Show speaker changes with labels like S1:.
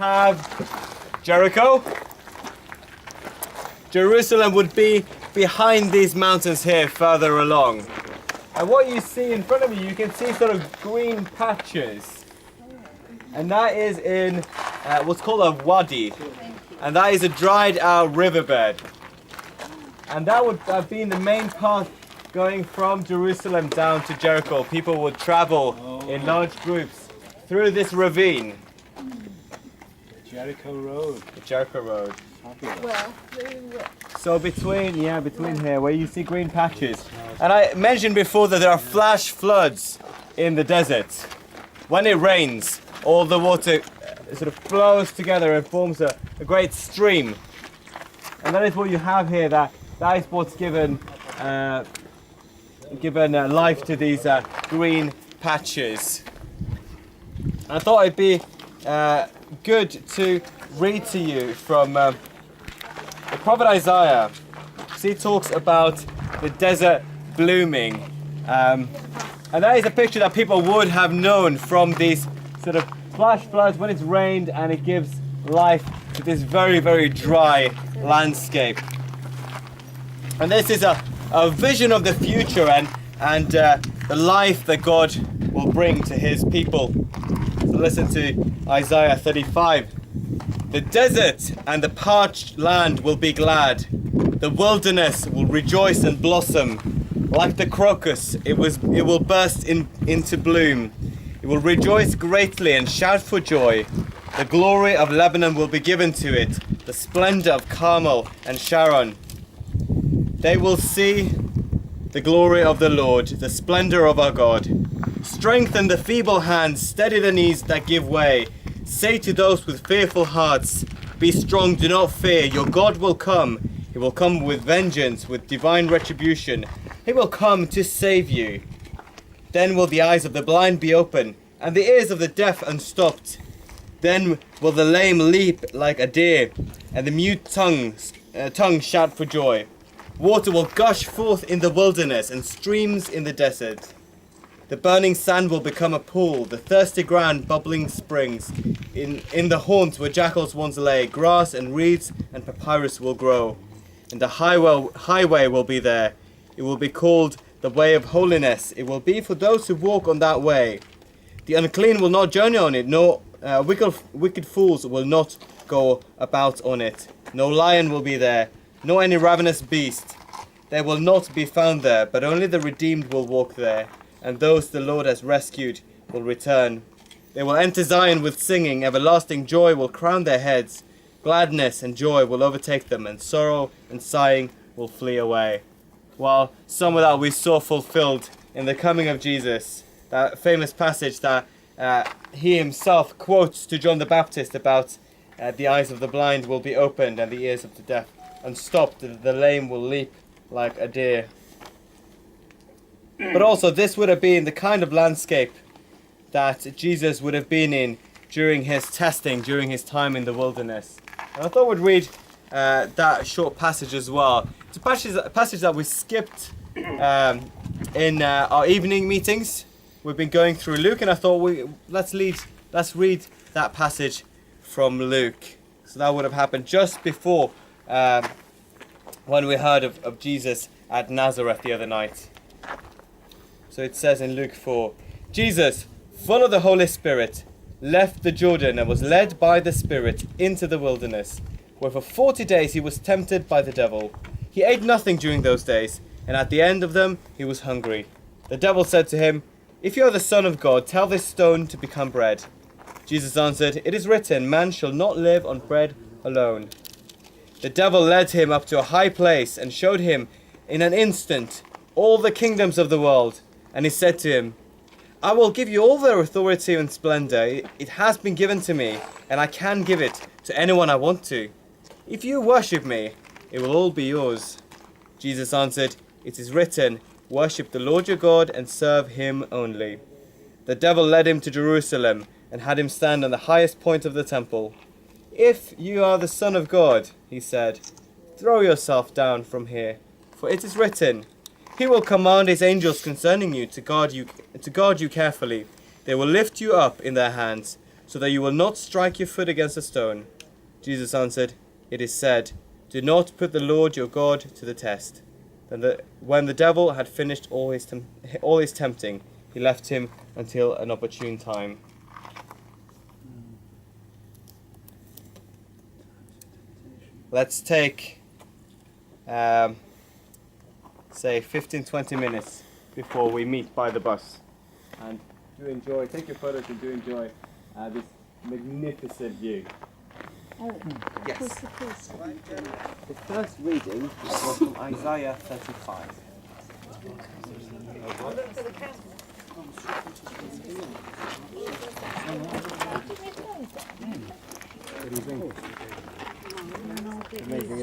S1: have Jericho. Jerusalem would be behind these mountains here, further along. And what you see in front of you can see sort of green patches. And that is in what's called a wadi. And that is a dried out riverbed. And that would have been the main path going from Jerusalem down to Jericho. People would travel in large groups through this ravine.
S2: Jericho Road.
S1: The Jericho Road.
S3: Well,
S1: So between here, where you see green patches. And I mentioned before that there are flash floods in the desert. When it rains, all the water sort of flows together and forms a great stream. And that is what you have here. That is what's given life to these green patches. And I thought it'd be good to read to you from the prophet Isaiah. He talks about the desert blooming, and that is a picture that people would have known from these sort of flash floods when it's rained, and it gives life to this very, very dry landscape. And this is a vision of the future and the life that God will bring to his people. So listen to Isaiah 35. The desert and the parched land will be glad. The wilderness will rejoice and blossom. Like the crocus, it will burst into bloom. It will rejoice greatly and shout for joy. The glory of Lebanon will be given to it, the splendor of Carmel and Sharon. They will see the glory of the Lord, the splendor of our God. Strengthen the feeble hands, steady the knees that give way. Say to those with fearful hearts, be strong, do not fear, your God will come. He will come with vengeance, with divine retribution. He will come to save you. Then will the eyes of the blind be open, and the ears of the deaf unstopped. Then will the lame leap like a deer, and the mute tongue shout for joy. Water will gush forth in the wilderness, and streams in the desert. The burning sand will become a pool, the thirsty ground bubbling springs. In the haunts where jackals once lay, grass and reeds and papyrus will grow. And the highway will be there. It will be called the way of holiness. It will be for those who walk on that way. The unclean will not journey on it, nor wicked fools will not go about on it. No lion will be there, nor any ravenous beast. They will not be found there, but only the redeemed will walk there, and those the Lord has rescued will return. They will enter Zion with singing, everlasting joy will crown their heads. Gladness and joy will overtake them, and sorrow and sighing will flee away. Well, some of that we saw fulfilled in the coming of Jesus. That famous passage that he himself quotes to John the Baptist about the eyes of the blind will be opened and the ears of the deaf unstopped, the lame will leap like a deer. But also this would have been the kind of landscape that Jesus would have been in during his testing, during his time in the wilderness. And I thought we'd read that short passage as well. It's a passage that we skipped in our evening meetings. We've been going through Luke, and I thought let's read that passage from Luke. So that would have happened just before when we heard of Jesus at Nazareth the other night. So it says in Luke 4, Jesus, full of the Holy Spirit, left the Jordan and was led by the Spirit into the wilderness, where for 40 days he was tempted by the devil. He ate nothing during those days, and at the end of them he was hungry. The devil said to him, if you are the Son of God, tell this stone to become bread. Jesus answered, it is written, man shall not live on bread alone. The devil led him up to a high place and showed him in an instant all the kingdoms of the world. And he said to him, I will give you all their authority and splendor. It has been given to me, and I can give it to anyone I want to. If you worship me, it will all be yours. Jesus answered, it is written, worship the Lord your God and serve him only. The devil led him to Jerusalem and had him stand on the highest point of the temple. If you are the Son of God, he said, throw yourself down from here, for it is written, he will command his angels concerning you to guard you carefully. They will lift you up in their hands, so that you will not strike your foot against a stone. Jesus answered, it is said, do not put the Lord your God to the test. Then when the devil had finished all his tempting, he left him until an opportune time. Let's take, say, 15-20 minutes before we meet by the bus. And do enjoy, take your photos and do enjoy this magnificent view. Yes. The first reading was from Isaiah 35. What do you think? Amazing.